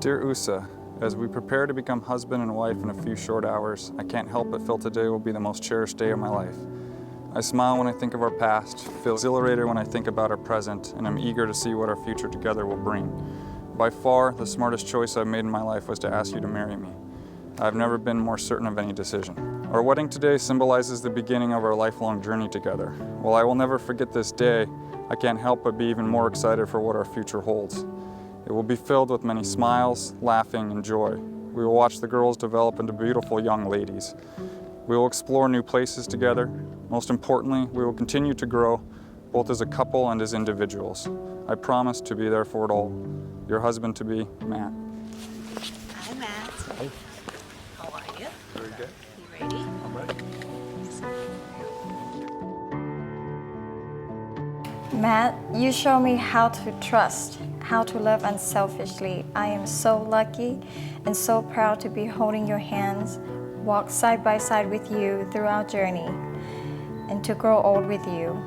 Dear Usa, as we prepare to become husband and wife in a few short hours, I can't help but feel today will be the most cherished day of my life. I smile when I think of our past, feel exhilarated when I think about our present, and I'm eager to see what our future together will bring. By far, the smartest choice I've made in my life was to ask you to marry me. I've never been more certain of any decision. Our wedding today symbolizes the beginning of our lifelong journey together. While I will never forget this day, I can't help but be even more excited for what our future holds. It will be filled with many smiles, laughing, and joy. We will watch the girls develop into beautiful young ladies. We will explore new places together. Most importantly, we will continue to grow, both as a couple and as individuals. I promise to be there for it all. Your husband-to-be, Matt. Hi, Matt. Hi. How are you? Very good. You ready? I'm ready. Matt, you show me how to trust, how to love unselfishly. I am so lucky and so proud to be holding your hands, walk side by side with you through our journey, and to grow old with you.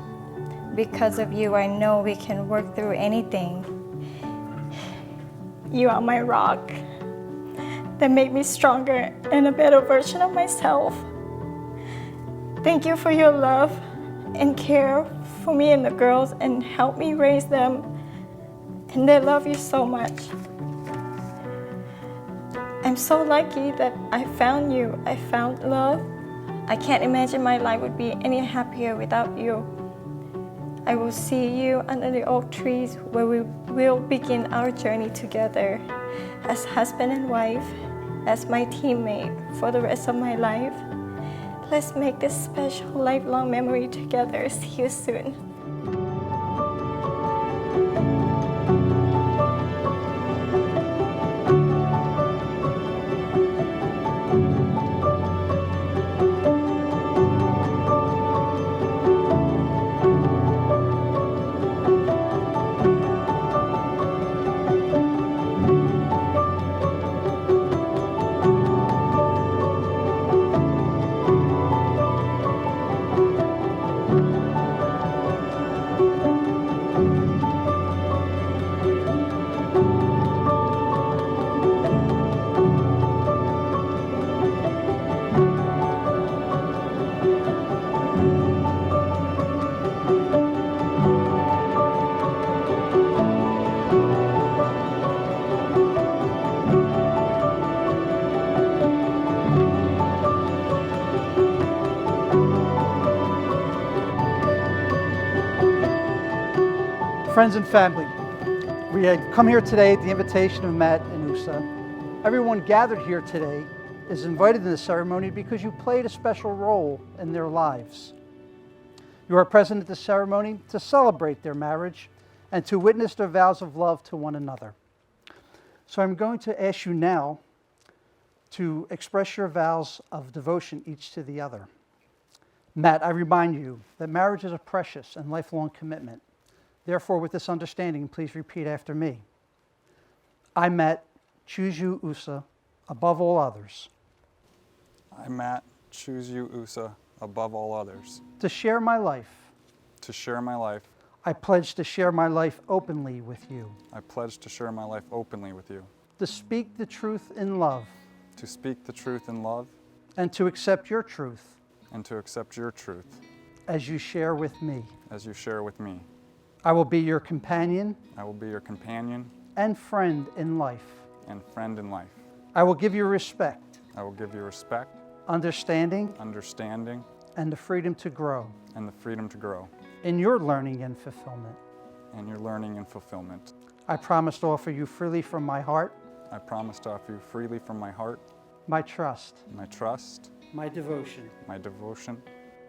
Because of you, I know we can work through anything. You are my rock that made me stronger and a better version of myself. Thank you for your love and care for me and the girls, and help me raise them. And they love you so much. I'm so lucky that I found you. I found love. I can't imagine my life would be any happier without you. I will see you under the oak trees where we will begin our journey together as husband and wife, as my teammate for the rest of my life. Let's make this special lifelong memory together. See you soon. Friends and family, we had come here today at the invitation of Matt and Usa. Everyone gathered here today is invited to the ceremony because you played a special role in their lives. You are present at the ceremony to celebrate their marriage and to witness their vows of love to one another. So I'm going to ask you now to express your vows of devotion each to the other. Matt, I remind you that marriage is a precious and lifelong commitment. Therefore, with this understanding, please repeat after me. I, Matt, choose you, Usa, above all others. I, Matt, choose you, Usa, above all others. To share my life. To share my life. I pledge to share my life openly with you. I pledge to share my life openly with you. To speak the truth in love. To speak the truth in love. And to accept your truth. And to accept your truth. As you share with me. As you share with me. I will be your companion. I will be your companion. And friend in life. And friend in life. I will give you respect. I will give you respect. Understanding. Understanding. And the freedom to grow. And the freedom to grow. In your learning and fulfillment. And your learning and fulfillment. I promise to offer you freely from my heart. I promise to offer you freely from my heart. My trust. My trust. My devotion. My devotion.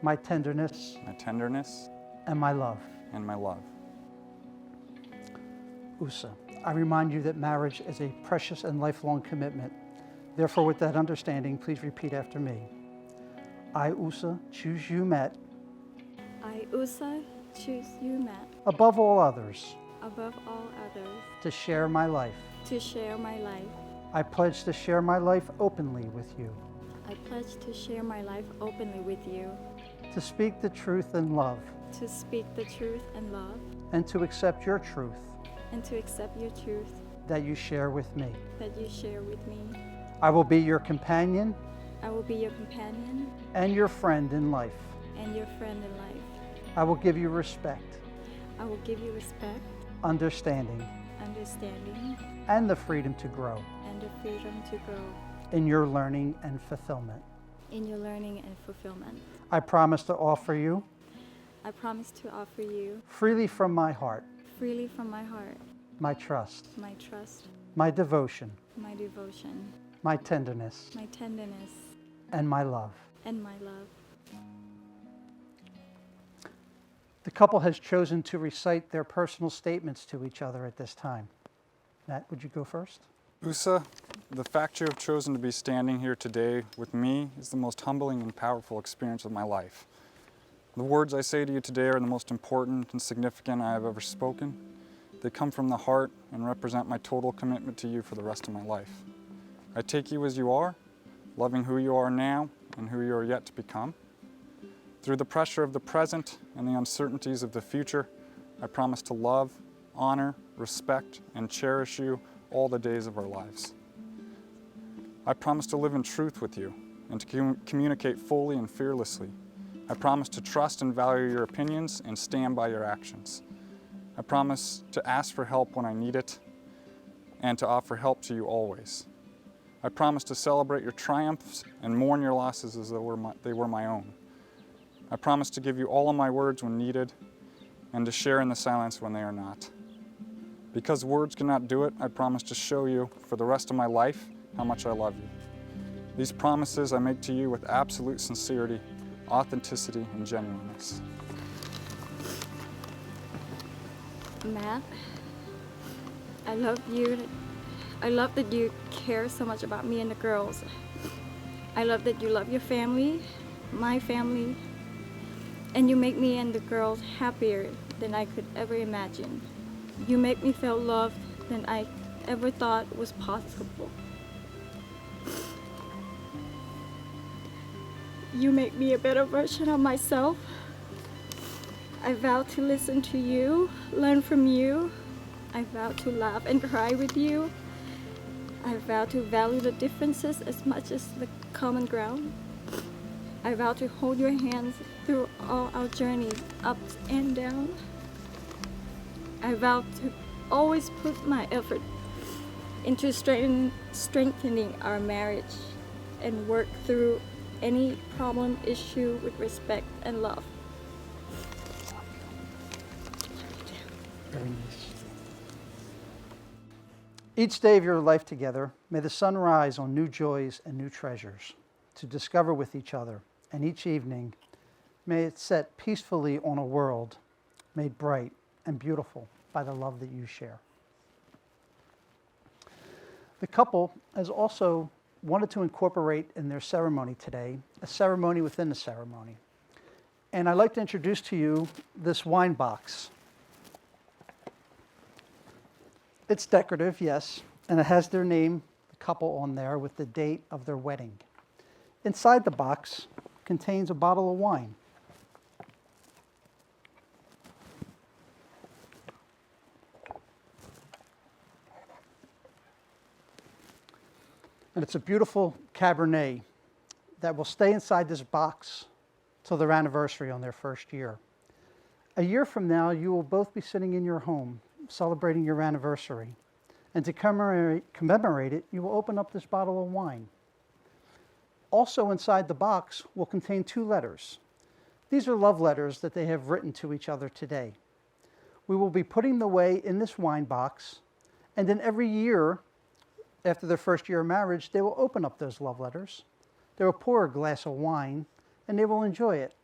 My tenderness. My tenderness. And my love. And my love. Usa, I remind you that marriage is a precious and lifelong commitment. Therefore, with that understanding, please repeat after me. I, Usa, choose you, Matt. I, Usa, choose you, Matt, above all others, above all others, to share my life. to share my life. I pledge to share my life openly with you. I pledge to share my life openly with you, To speak the truth in love. to speak the truth in love, And to accept your truth. and to accept your truth that you share with me. that you share with me. I will be your companion I will be your companion and your friend in life. and your friend in life. I will give you respect, I will give you respect, understanding, understanding, and the freedom to grow and the freedom to grow in your learning and fulfillment. in your learning and fulfillment. I promise to offer you I promise to offer you freely from my heart, freely from my heart my trust, my trust, my devotion, my devotion, my tenderness, my tenderness, and my love. and my love. The couple has chosen to recite their personal statements to each other at this time. Matt, would you go first? Usa, the fact you have chosen to be standing here today with me is the most humbling and powerful experience of my life. The words I say to you today are the most important and significant I have ever spoken. They come from the heart and represent my total commitment to you for the rest of my life. I take you as you are, loving who you are now and who you are yet to become. Through the pressure of the present and the uncertainties of the future, I promise to love, honor, respect, and cherish you all the days of our lives. I promise to live in truth with you and to communicate fully and fearlessly. I promise to trust and value your opinions and stand by your actions. I promise to ask for help when I need it and to offer help to you always. I promise to celebrate your triumphs and mourn your losses as though they were my own. I promise to give you all of my words when needed and to share in the silence when they are not. Because words cannot do it, I promise to show you for the rest of my life how much I love you. These promises I make to you with absolute sincerity, authenticity, and genuineness. Matt, I love you. I love that you care so much about me and the girls. I love that you love your family, my family, and you make me and the girls happier than I could ever imagine. You make me feel loved than I ever thought was possible. You make me a better version of myself. I vow to listen to you, learn from you. I vow to laugh and cry with you. I vow to value the differences as much as the common ground. I vow to hold your hands through all our journeys, ups and downs. I vow to always put my effort into strengthening our marriage and work through any problem, issue with respect and love. Very nice. Each day of your life together, may the sun rise on new joys and new treasures to discover with each other. And each evening, may it set peacefully on a world made bright and beautiful by the love that you share. The couple has also wanted to incorporate in their ceremony today a ceremony within the ceremony. And I'd like to introduce to you this wine box. It's decorative, yes, and it has their name, the couple, on there with the date of their wedding. Inside the box contains a bottle of wine. And it's a beautiful Cabernet that will stay inside this box till their anniversary on their first year. A year from now, you will both be sitting in your home celebrating your anniversary. And to commemorate it, you will open up this bottle of wine. Also inside the box will contain 2 letters. These are love letters that they have written to each other today. We will be putting them away in this wine box, and then every year, after their first year of marriage, they will open up those love letters. They will pour a glass of wine, and they will enjoy it.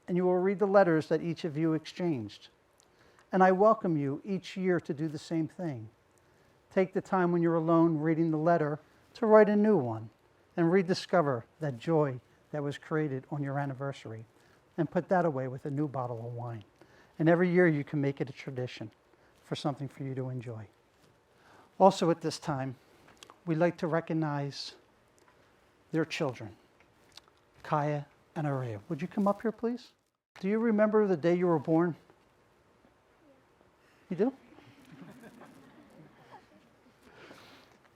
And you will read the letters that each of you exchanged. And I welcome you each year to do the same thing. Take the time when you're alone reading the letter to write a new one and rediscover that joy that was created on your anniversary and put that away with a new bottle of wine. And every year you can make it a tradition for something for you to enjoy. Also at this time, we'd like to recognize their children, Kaya and Araya. Would you come up here, please? Do you remember the day you were born? You do?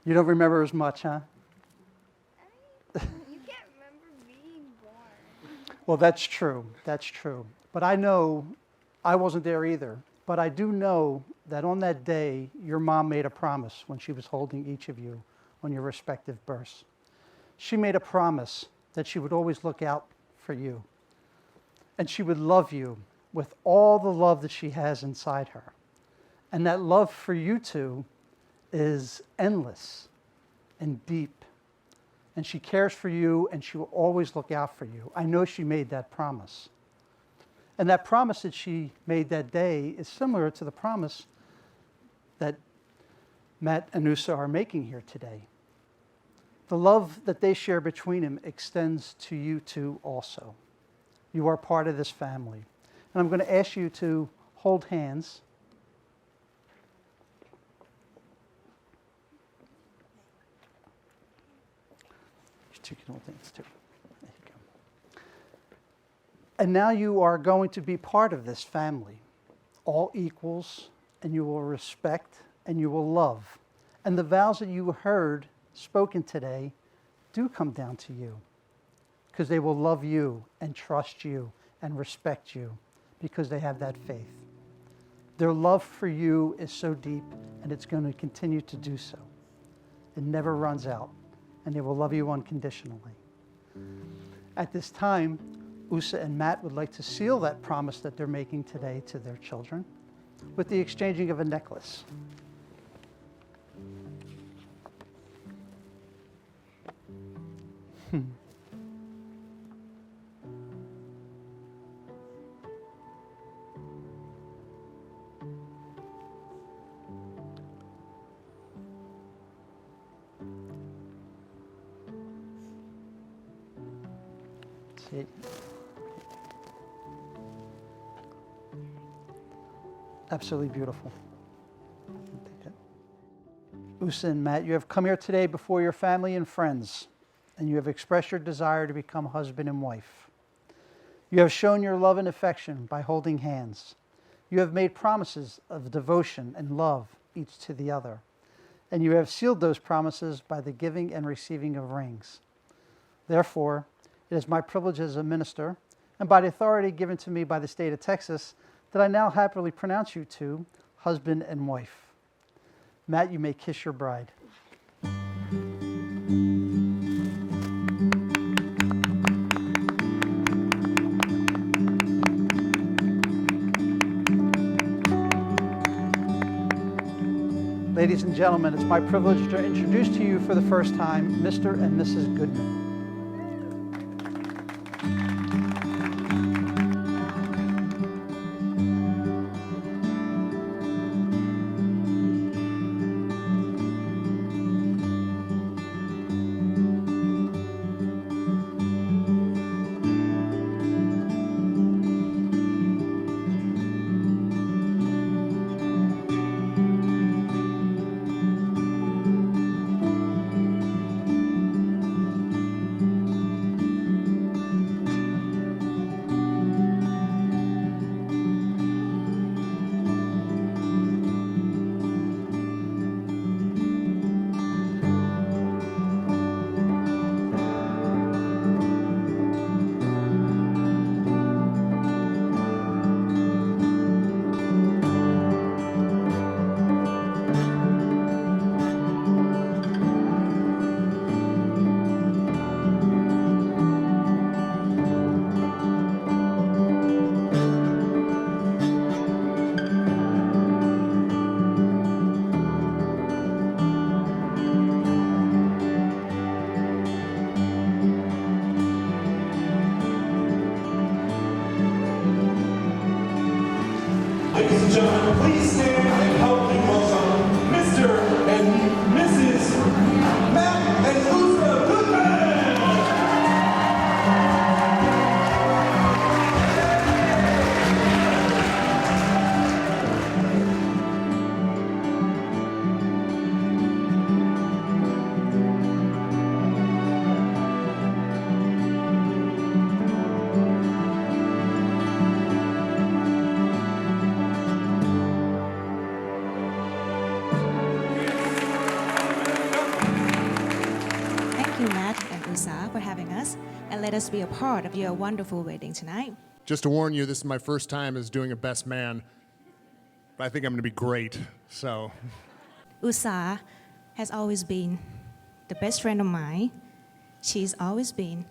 You don't remember as much, huh? You can't remember being born. Well, that's true. That's true. But I know I wasn't there either. But I do know that on that day, your mom made a promise when she was holding each of you on your respective births. She made a promise that she would always look out for you. And she would love you with all the love that she has inside her. And that love for you two is endless and deep. And she cares for you, and she will always look out for you. I know she made that promise. And that promise that she made that day is similar to the promise that Matt and Usa are making here today. The love that they share between them extends to you two also. You are part of this family. And I'm going to ask you to hold hands. You two can hold hands too. There you go. And now you are going to be part of this family, all equals, and you will respect and you will love. And the vows that you heard spoken today do come down to you, because they will love you and trust you and respect you because they have that faith. Their love for you is so deep, and it's going to continue to do so. It never runs out, and they will love you unconditionally. At this time, Usa and Matt would like to seal that promise that they're making today to their children with the exchanging of a necklace. See? Absolutely beautiful. Usa and Matt, you have come here today before your family and friends, and you have expressed your desire to become husband and wife. You have shown your love and affection by holding hands. You have made promises of devotion and love each to the other, and you have sealed those promises by the giving and receiving of rings. Therefore, it is my privilege as a minister, and by the authority given to me by the state of Texas, that I now happily pronounce you two husband and wife. Matt, you may kiss your bride. Ladies and gentlemen, it's my privilege to introduce to you for the first time Mr. and Mrs. Goodman. Ladies and gentlemen, please stand and help me welcome Mr. and Mrs. Matt and Usa Goodman. let us be a part of your wonderful wedding tonight. Just to warn you, this is my first time as doing a best man, but I think I'm going to be great, so. Usa has always been the best friend of mine. She's always been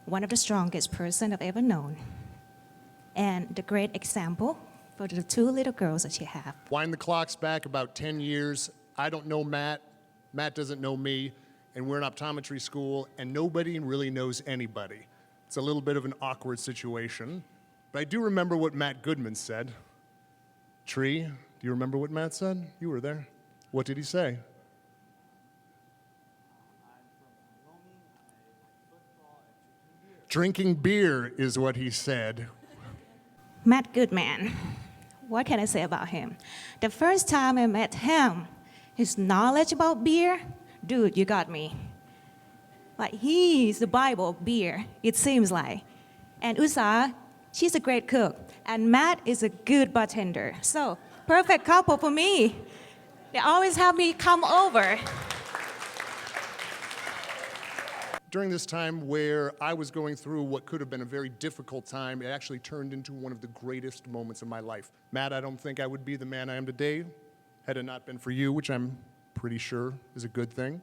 one of the strongest person I've ever known, and the great example for the two little girls that you have. Wind the clocks back about 10 years. I don't know Matt. Matt doesn't know me, and we're in optometry school, and nobody really knows anybody. It's a little bit of an awkward situation, but I do remember what Matt Goodman said. Tree, do you remember what Matt said? You were there. What did he say? Drinking beer is what he said. Matt Goodman, what can I say about him? The first time I met him, his knowledge about beer, dude, you got me. Like, he's the Bible of beer, it seems like. And Usa, she's a great cook. And Matt is a good bartender. So, perfect couple for me. They always have me come over. During this time where I was going through what could have been a very difficult time, it actually turned into one of the greatest moments of my life. Matt, I don't think I would be the man I am today had it not been for you, which I'm pretty sure is a good thing.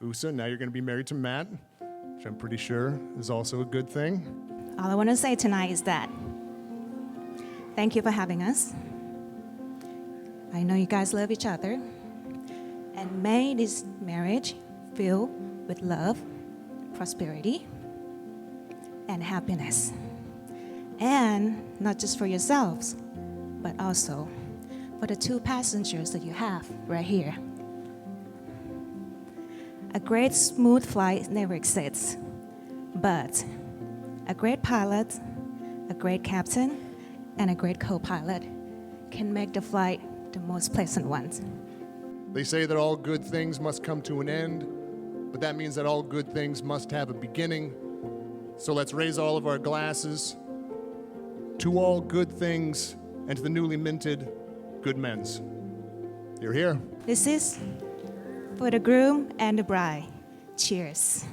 Usa, now you're going to be married to Matt, which I'm pretty sure is also a good thing. All I want to say tonight is that thank you for having us. I know you guys love each other. And may this marriage fill with love, prosperity, and happiness. And not just for yourselves, but also for the two passengers that you have right here. A great smooth flight never exists, but a great pilot, a great captain, and a great co-pilot can make the flight the most pleasant one. They say that all good things must come to an end, but that means that all good things must have a beginning. So let's raise all of our glasses to all good things and to the newly minted good men's. You're here. This is for the groom and the bride. Cheers.